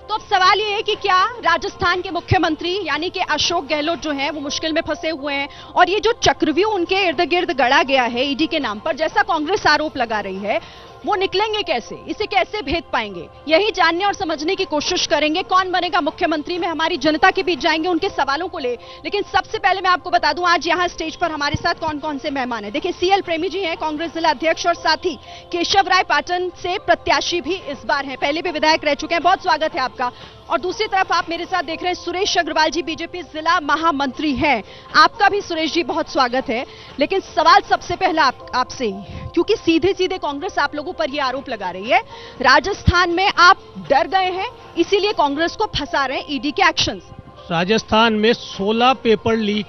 तो अब सवाल ये है कि क्या राजस्थान के मुख्यमंत्री यानी कि अशोक गहलोत जो हैं वो मुश्किल में फंसे हुए हैं, और ये जो चक्रव्यूह उनके इर्द गिर्द गढ़ा गया है ईडी के नाम पर, जैसा कांग्रेस आरोप लगा रही है, वो निकलेंगे कैसे, इसे कैसे भेद पाएंगे, यही जानने और समझने की कोशिश करेंगे। कौन बनेगा मुख्यमंत्री में हमारी जनता के बीच जाएंगे उनके सवालों को ले। लेकिन सबसे पहले मैं आपको बता दूं आज यहाँ स्टेज पर हमारे साथ कौन कौन से मेहमान हैं। देखिए, सीएल प्रेमी जी हैं, कांग्रेस जिला अध्यक्ष, और साथ ही केशव राय पाटन से प्रत्याशी भी इस बार हैं, पहले भी विधायक रह चुके हैं, बहुत स्वागत है आपका। और दूसरी तरफ आप मेरे साथ देख रहे हैं सुरेश अग्रवाल जी, बीजेपी जिला महामंत्री हैं, आपका भी सुरेश जी बहुत स्वागत है। लेकिन सवाल सबसे पहला आपसे ही, क्योंकि सीधे सीधे कांग्रेस आप लोगों पर यह आरोप लगा रही है, राजस्थान में आप डर गए हैं इसीलिए कांग्रेस को फंसा रहे हैं ईडी के एक्शंस। राजस्थान में 16 पेपर लीक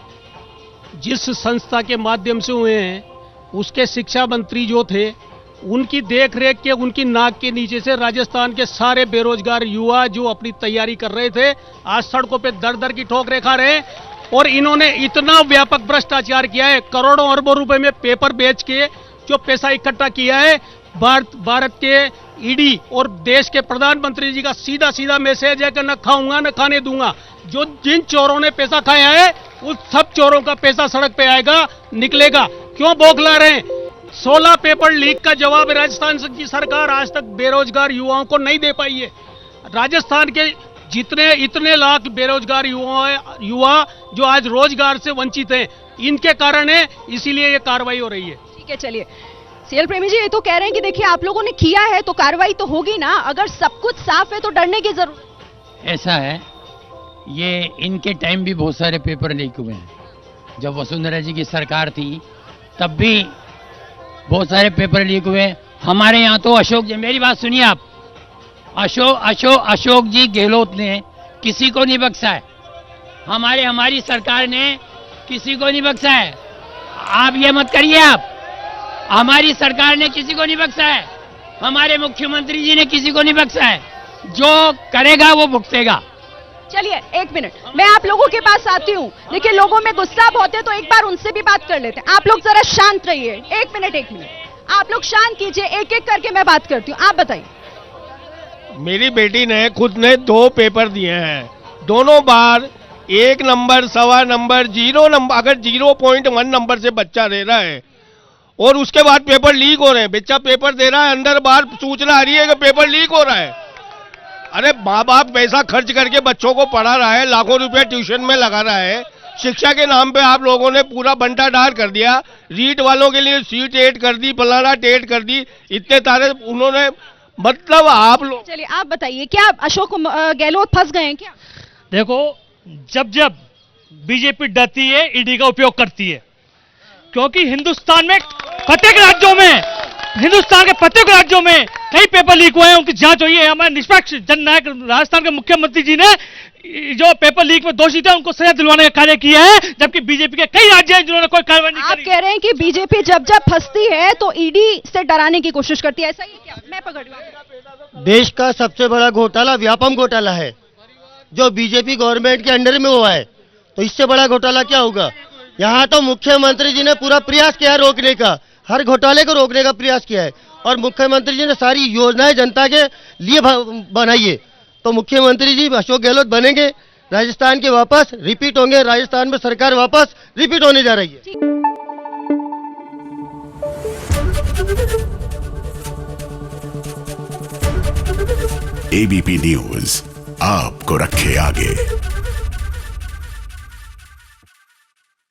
जिस संस्था के माध्यम से हुए हैं, उसके शिक्षा मंत्री जो थे, उनकी देखरेख के उनकी नाक के नीचे से राजस्थान के सारे बेरोजगार युवा जो अपनी तैयारी कर रहे थे, आज सड़कों पे दर दर की ठोकरें खा रहे हैं। और इन्होंने इतना व्यापक भ्रष्टाचार किया है, करोड़ों अरबों रुपए में पेपर बेच के जो पैसा इकट्ठा किया है। भारत के ईडी और देश के प्रधानमंत्री जी का सीधा सीधा मैसेज है कि न खाऊंगा न खाने दूंगा। जो जिन चोरों ने पैसा खाया है, उस सब चोरों का पैसा सड़क पे आएगा, निकलेगा। क्यों बौखला रहे हैं? 16 पेपर लीक का जवाब राजस्थान की सरकार आज तक बेरोजगार युवाओं को नहीं दे पाई है। राजस्थान के इतने लाख बेरोजगार युवा जो आज रोजगार से वंचित हैं, इनके कारण है, इसीलिए ये कार्रवाई हो रही है। ठीक है, चलिए सीएल प्रेमी जी, ये तो कह रहे हैं कि देखिए आप लोगों ने किया है तो कार्रवाई तो होगी ना, अगर सब कुछ साफ है तो डरने की जरूरत। ऐसा है, ये इनके टाइम भी बहुत सारे पेपर लीक हुए हैं। जब वसुंधरा जी की सरकार थी तब भी बहुत सारे पेपर लीक हुए। हमारे यहाँ तो अशोक जी, मेरी बात सुनिए आप, अशोक जी गहलोत ने किसी को नहीं बख्शा है। हमारी सरकार ने किसी को नहीं बख्शा है। आप ये मत करिए, आप, हमारी सरकार ने किसी को नहीं बख्शा है, हमारे मुख्यमंत्री जी ने किसी को नहीं बख्शा है। जो करेगा वो भुगतेगा। चलिए एक मिनट, मैं आप लोगों के पास आती हूँ। देखिए, लोगों में गुस्सा बहुत है तो एक बार उनसे भी बात कर लेते हैं। आप लोग जरा शांत रहिए, एक मिनट, आप लोग शांत कीजिए, एक एक करके मैं बात करती हूँ। आप बताइए। मेरी बेटी ने खुद ने 2 पेपर दिए हैं, दोनों बार 1 नंबर, 1.25 नंबर, 0 नंबर, अगर 0.1 नंबर से बच्चा दे रहा है और उसके बाद पेपर लीक हो रहे हैं। बच्चा पेपर दे रहा है, अंदर बाहर सूचना आ रही है कि पेपर लीक हो रहा है। अरे माँ बाप पैसा खर्च करके बच्चों को पढ़ा रहा है, लाखों रुपए ट्यूशन में लगा रहा है, शिक्षा के नाम पे आप लोगों ने पूरा बंटाढार कर दिया। रीट वालों के लिए सीट 8 कर दी, फलाना टेट कर दी, इतने तारे उन्होंने, मतलब आप लोग। चलिए आप बताइए, क्या अशोक गहलोत फंस गए हैं क्या? देखो, जब बीजेपी डरती है, ईडी का उपयोग करती है, क्योंकि हिंदुस्तान के प्रत्येक राज्यों में कई पेपर लीक हुए हैं, उनकी जांच हुई है। हमारे निष्पक्ष जननायक राजस्थान के मुख्यमंत्री जी ने जो पेपर लीक में दोषी थे उनको सजा दिलवाने का कार्य किया है, जबकि बीजेपी के कई राज्य हैं जिन्होंने कोई कार्रवाई नहीं आप करी। कह रहे हैं कि बीजेपी जब फंसती है तो ईडी से डराने की कोशिश करती है, ऐसा ही क्या? मैं पकड़ लूं। देश का सबसे बड़ा घोटाला व्यापम घोटाला है, जो बीजेपी गवर्नमेंट के अंडर में हुआ है, तो इससे बड़ा घोटाला क्या होगा? यहाँ तो मुख्यमंत्री जी ने पूरा प्रयास किया रोकने का, हर घोटाले को रोकने का प्रयास किया है, और मुख्यमंत्री जी ने सारी योजनाएं जनता के लिए बनाई है। तो मुख्यमंत्री जी अशोक गहलोत बनेंगे, राजस्थान के वापस रिपीट होंगे, राजस्थान में सरकार वापस रिपीट होने जा रही है। एबीपी न्यूज आपको रखे आगे।